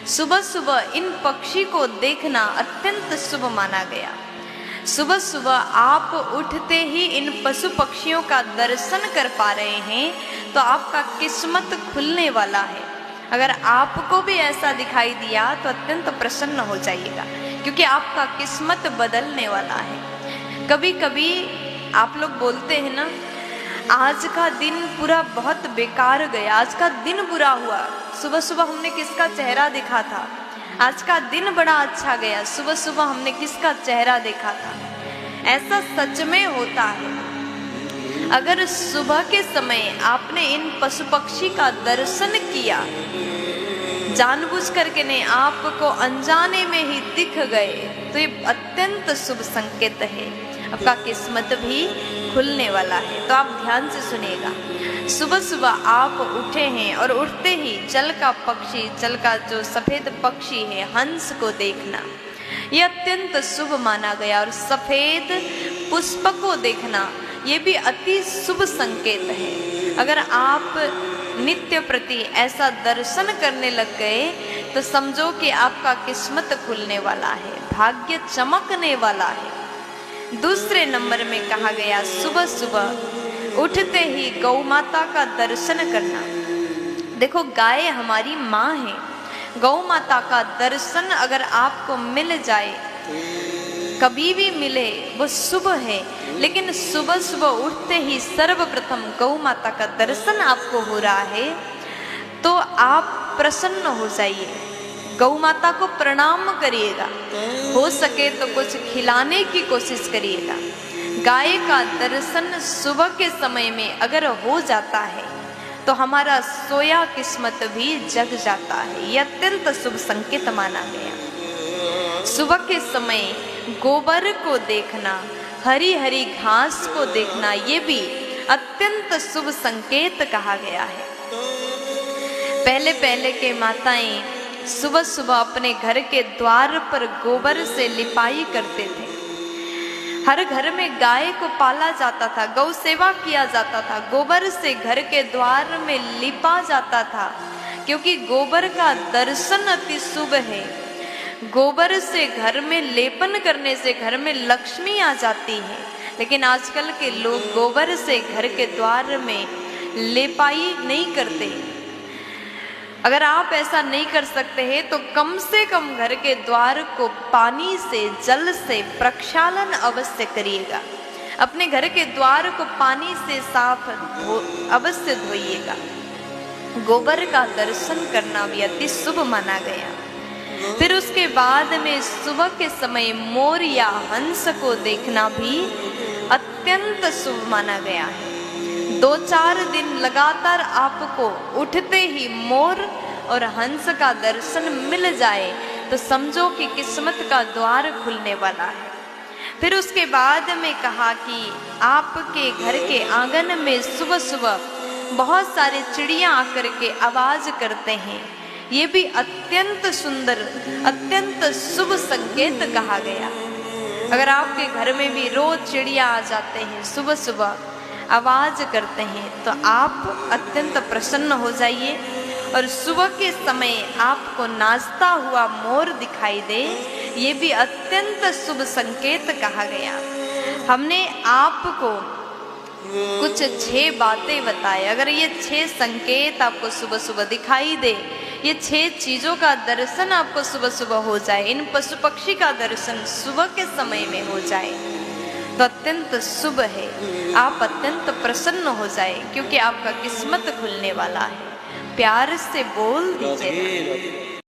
सुबह सुबह इन पक्षी को देखना अत्यंत शुभ माना गया। सुबह सुबह आप उठते ही इन पशु पक्षियों का दर्शन कर पा रहे हैं तो आपका किस्मत खुलने वाला है। अगर आपको भी ऐसा दिखाई दिया तो अत्यंत प्रसन्न हो जाइएगा, क्योंकि आपका किस्मत बदलने वाला है। कभी कभी आप लोग बोलते हैं ना, आज का दिन पूरा बहुत बेकार गया, आज का दिन बुरा हुआ। सुबह सुबह हमने किसका चेहरा देखा था, आज का दिन बड़ा अच्छा गया, सुबह सुबह हमने किसका चेहरा देखा था। ऐसा सच में होता है। अगर सुबह के समय आपने इन पशु पक्षी का दर्शन किया, जानबूझ करके नहीं, आपको अनजाने में ही दिख गए, तो ये अत्यंत शुभ संकेत है। आपका किस्मत भी खुलने वाला है। तो आप ध्यान से सुनिएगा। सुबह सुबह आप उठे हैं और उठते ही जल का पक्षी, जल का जो सफेद पक्षी है, हंस को देखना, ये अत्यंत शुभ माना गया। और सफेद पुष्प को देखना, ये भी अति शुभ संकेत है। अगर आप नित्य प्रति ऐसा दर्शन करने लग गए तो समझो कि आपका किस्मत खुलने वाला है, भाग्य चमकने वाला है। दूसरे नंबर में कहा गया, सुबह सुबह उठते ही गौ माता का दर्शन करना। देखो, गाय हमारी माँ है। गौ माता का दर्शन अगर आपको मिल जाए, कभी भी मिले, वो शुभ है। लेकिन सुबह सुबह उठते ही सर्वप्रथम गौ माता का दर्शन आपको हो रहा है तो आप प्रसन्न हो जाइए, गौ माता को प्रणाम करिएगा, हो सके तो कुछ खिलाने की कोशिश करिएगा। गाय का दर्शन सुबह के समय में अगर हो जाता है तो हमारा सोया किस्मत भी जग जाता है। यह अत्यंत शुभ संकेत माना गया। सुबह के समय गोबर को देखना, हरी हरी घास को देखना, ये भी अत्यंत शुभ संकेत कहा गया है। पहले पहले के माताएं सुबह सुबह अपने घर के द्वार पर गोबर से लिपाई करते थे। हर घर में गाय को पाला जाता था, गौ सेवा किया जाता था, गोबर से घर के द्वार में लिपा जाता था, क्योंकि गोबर का दर्शन अति शुभ है। गोबर से घर में लेपन करने से घर में लक्ष्मी आ जाती है। लेकिन आजकल के लोग गोबर से घर के द्वार में लेपाई नहीं करते। अगर आप ऐसा नहीं कर सकते हैं तो कम से कम घर के द्वार को पानी से, जल से प्रक्षालन अवश्य करिएगा। अपने घर के द्वार को पानी से साफ अवश्य धोइएगा। गोबर का दर्शन करना भी अति शुभ माना गया। फिर उसके बाद में सुबह के समय मोर या हंस को देखना भी अत्यंत शुभ माना गया है। 2-4 दिन लगातार आपको उठते ही मोर और हंस का दर्शन मिल जाए तो समझो कि किस्मत का द्वार खुलने वाला है। फिर उसके बाद में कहा कि आपके घर के आंगन में सुबह सुबह बहुत सारे चिड़िया आकर के आवाज करते हैं, ये भी अत्यंत सुंदर, अत्यंत शुभ संकेत कहा गया। अगर आपके घर में भी रोज चिड़िया आ जाते हैं, सुबह सुबह आवाज करते हैं, तो आप अत्यंत प्रसन्न हो जाइए। और सुबह के समय आपको नाचता हुआ मोर दिखाई दे, ये भी अत्यंत शुभ संकेत कहा गया। हमने आपको कुछ 6 बातें बताए। अगर ये 6 संकेत आपको सुबह सुबह दिखाई दे, ये 6 चीजों का दर्शन आपको सुबह सुबह हो जाए, इन पशु पक्षी का दर्शन सुबह के समय में हो जाए, तो अत्यंत शुभ है। आप अत्यंत प्रसन्न हो जाए, क्योंकि आपका किस्मत खुलने वाला है। प्यार से बोल दीजिए।